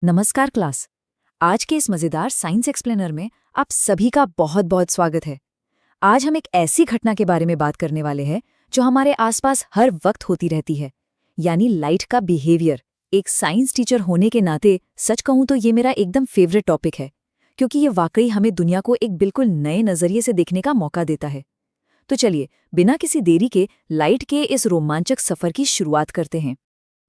नमस्कार क्लास। आज के इस मजेदार साइंस एक्सप्लेनर में आप सभी का बहुत बहुत स्वागत है। आज हम एक ऐसी घटना के बारे में बात करने वाले हैं जो हमारे आसपास हर वक्त होती रहती है, यानी लाइट का बिहेवियर। एक साइंस टीचर होने के नाते सच कहूं तो ये मेरा एकदम फेवरेट टॉपिक है, क्योंकि ये वाकई हमें दुनिया को एक बिल्कुल नए नजरिए से देखने का मौका देता है। तो चलिए बिना किसी देरी के लाइट के इस रोमांचक सफर की शुरुआत करते हैं।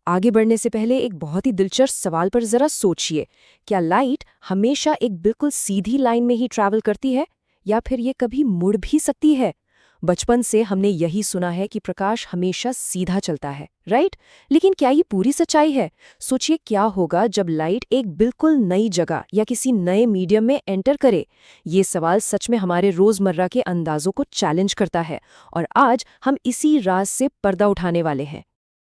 आगे बढ़ने से पहले एक बहुत ही दिलचस्प सवाल पर जरा सोचिए। क्या लाइट हमेशा एक बिल्कुल सीधी लाइन में ही ट्रैवल करती है या फिर ये कभी मुड़ भी सकती है? बचपन से हमने यही सुना है कि प्रकाश हमेशा सीधा चलता है, राइट? लेकिन क्या ये पूरी सच्चाई है? सोचिए क्या होगा जब लाइट एक बिल्कुल नई जगह या किसी नए मीडियम में एंटर करे। ये सवाल सच में हमारे रोजमर्रा के अंदाजों को चैलेंज करता है और आज हम इसी राज से पर्दा उठाने वाले हैं।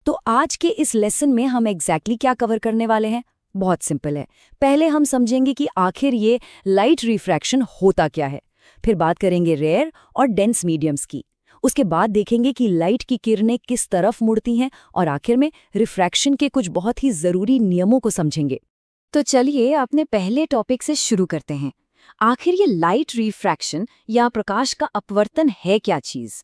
तो आज के इस लेसन में हम एग्जैक्टली क्या कवर करने वाले हैं? बहुत सिंपल है। पहले हम समझेंगे कि आखिर ये लाइट रिफ्रैक्शन होता क्या है, फिर बात करेंगे रेयर और डेंस मीडियम्स की, उसके बाद देखेंगे कि लाइट की किरणें किस तरफ मुड़ती हैं और आखिर में रिफ्रैक्शन के कुछ बहुत ही जरूरी नियमों को समझेंगे। तो चलिए अपने पहले टॉपिक से शुरू करते हैं। आखिर ये लाइट रिफ्रैक्शन या प्रकाश का अपवर्तन है क्या चीज?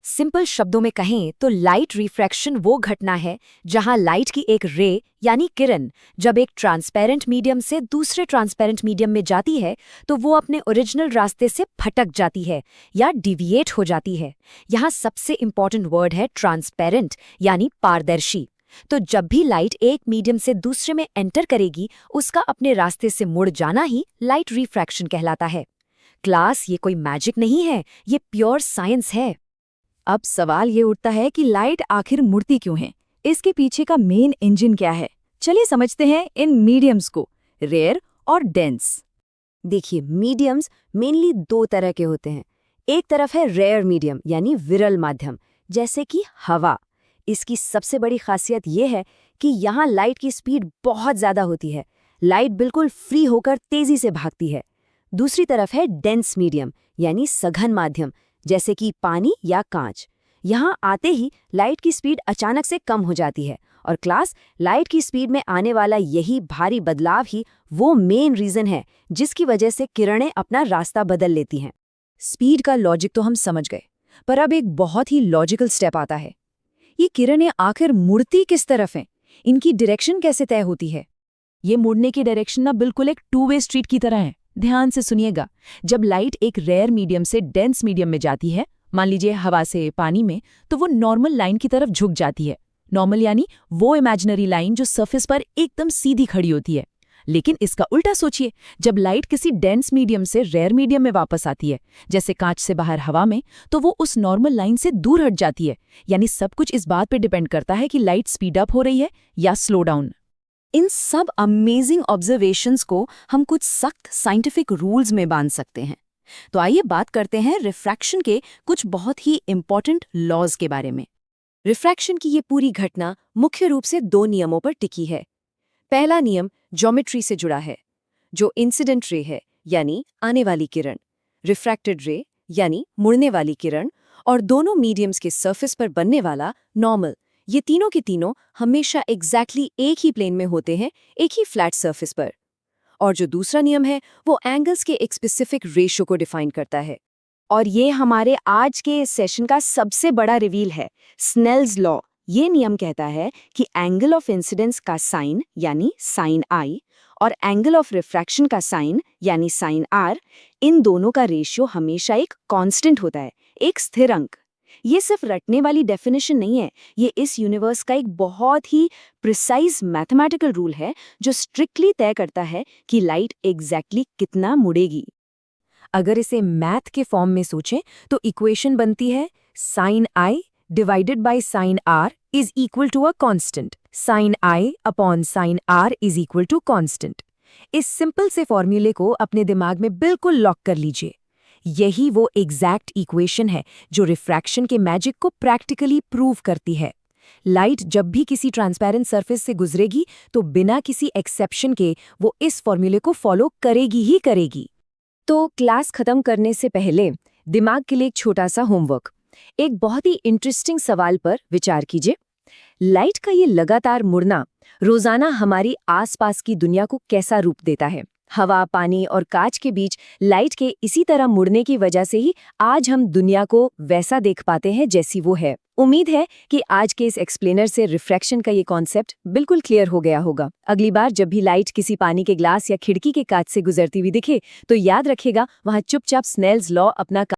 सिंपल शब्दों में कहें तो लाइट रिफ्रैक्शन वो घटना है जहां लाइट की एक रे यानी किरण जब एक ट्रांसपेरेंट मीडियम से दूसरे ट्रांसपेरेंट मीडियम में जाती है तो वो अपने ओरिजिनल रास्ते से भटक जाती है या डिविएट हो जाती है। यहाँ सबसे इंपॉर्टेंट वर्ड है ट्रांसपेरेंट यानी पारदर्शी। तो जब भी लाइट एक मीडियम से दूसरे में एंटर करेगी उसका अपने रास्ते से मुड़ जाना ही लाइट रिफ्रैक्शन कहलाता है। क्लास, ये कोई मैजिक नहीं है, ये प्योर साइंस है। अब सवाल ये उठता है कि लाइट आखिर मुड़ती क्यों है? इसके पीछे का मेन इंजन क्या है? चलिए समझते हैं इन मीडियम्स को, रेयर और डेंस। देखिए, मीडियम्स मेनली दो तरह के होते हैं। एक तरफ है रेयर मीडियम यानी विरल माध्यम, जैसे कि हवा। इसकी सबसे बड़ी खासियत ये है कि यहाँ लाइट की स्पीड बहुत ज़्यादा होती है, लाइट बिल्कुल फ्री होकर तेज़ी से भागती है। दूसरी तरफ है डेंस मीडियम यानी सघन माध्यम, जैसे कि पानी या कांच। यहाँ आते ही लाइट की स्पीड अचानक से कम हो जाती है और क्लास, लाइट की स्पीड में आने वाला यही भारी बदलाव ही वो मेन रीजन है जिसकी वजह से किरणें अपना रास्ता बदल लेती हैं। स्पीड का लॉजिक तो हम समझ गए, पर अब एक बहुत ही लॉजिकल स्टेप आता है। ये किरणें आखिर मुड़ती किस तरफ हैं? इनकी डायरेक्शन कैसे तय होती है? ये मुड़ने की डायरेक्शन ना बिल्कुल एक टू वे स्ट्रीट की तरह है। ध्यान से सुनिएगा। जब लाइट एक रेयर मीडियम से डेंस मीडियम में जाती है, मान लीजिए हवा से पानी में, तो वो नॉर्मल लाइन की तरफ झुक जाती है। नॉर्मल यानी वो इमेजिनरी लाइन जो सरफेस पर एकदम सीधी खड़ी होती है। लेकिन इसका उल्टा सोचिए, जब लाइट किसी डेंस मीडियम से रेयर मीडियम में वापस आती है, जैसे कांच से बाहर हवा में, तो वो उस नॉर्मल लाइन से दूर हट जाती है। यानी सब कुछ इस बात पर डिपेंड करता है कि लाइट स्पीड अप हो रही है या स्लो डाउन। इन सब अमेजिंग ऑब्जर्वेशंस को हम कुछ सख्त साइंटिफिक रूल्स में बांध सकते हैं। तो आइए बात करते हैं रिफ्रैक्शन के कुछ बहुत ही इंपॉर्टेंट लॉज के बारे में। रिफ्रैक्शन की ये पूरी घटना मुख्य रूप से दो नियमों पर टिकी है। पहला नियम ज्योमेट्री से जुड़ा है, जो इंसिडेंट रे है यानी आने वाली किरण, रिफ्रैक्टेड रे यानी मुड़ने वाली किरण, और दोनों मीडियम्स के सरफेस पर बनने वाला नॉर्मल। ये तीनों के तीनों हमेशा एग्जैक्टली एक ही प्लेन में होते हैं, एक ही फ्लैट सरफेस पर। और जो दूसरा नियम है वो एंगल्स के एक स्पेसिफिक रेशियो को डिफाइन करता है। और ये हमारे आज के इस सेशन का सबसे बड़ा रिवील है, स्नेल्स लॉ। ये नियम कहता है कि एंगल ऑफ इंसिडेंस का साइन यानी साइन आई और एंगल ऑफ रिफ्रैक्शन का साइन यानी साइन आर, इन दोनों का रेशियो हमेशा एक कांस्टेंट होता है, एक स्थिर अंक। ये सिर्फ रटने वाली डेफिनेशन नहीं है, ये इस यूनिवर्स का एक बहुत ही प्रिसाइज मैथमेटिकल रूल है जो स्ट्रिक्टली तय करता है कि लाइट एग्जैक्टली कितना मुड़ेगी। अगर इसे मैथ के फॉर्म में सोचें तो इक्वेशन बनती है sine I divided by sine R is equal to a constant. Sine I upon sine R is equal to constant. इस सिंपल से फॉर्मूले को अपने दिमाग में बिल्कुल लॉक कर लीजिए। यही वो एग्जैक्ट इक्वेशन है जो रिफ्रैक्शन के मैजिक को प्रैक्टिकली प्रूव करती है। लाइट जब भी किसी ट्रांसपेरेंट सरफेस से गुजरेगी तो बिना किसी एक्सेप्शन के वो इस फॉर्मूले को फॉलो करेगी ही करेगी। तो क्लास खत्म करने से पहले दिमाग के लिए एक छोटा सा होमवर्क। एक बहुत ही इंटरेस्टिंग सवाल पर विचार कीजिए। लाइट का ये लगातार मुड़ना रोजाना हमारी आसपास की दुनिया को कैसा रूप देता है। हवा, पानी और कांच के बीच लाइट के इसी तरह मुड़ने की वजह से ही आज हम दुनिया को वैसा देख पाते हैं जैसी वो है। उम्मीद है कि आज के इस एक्सप्लेनर से रिफ्रैक्शन का ये कॉन्सेप्ट बिल्कुल क्लियर हो गया होगा। अगली बार जब भी लाइट किसी पानी के ग्लास या खिड़की के कांच से गुजरती हुई दिखे तो याद रखेगा वहां चुपचाप स्नेल्स लॉ अपना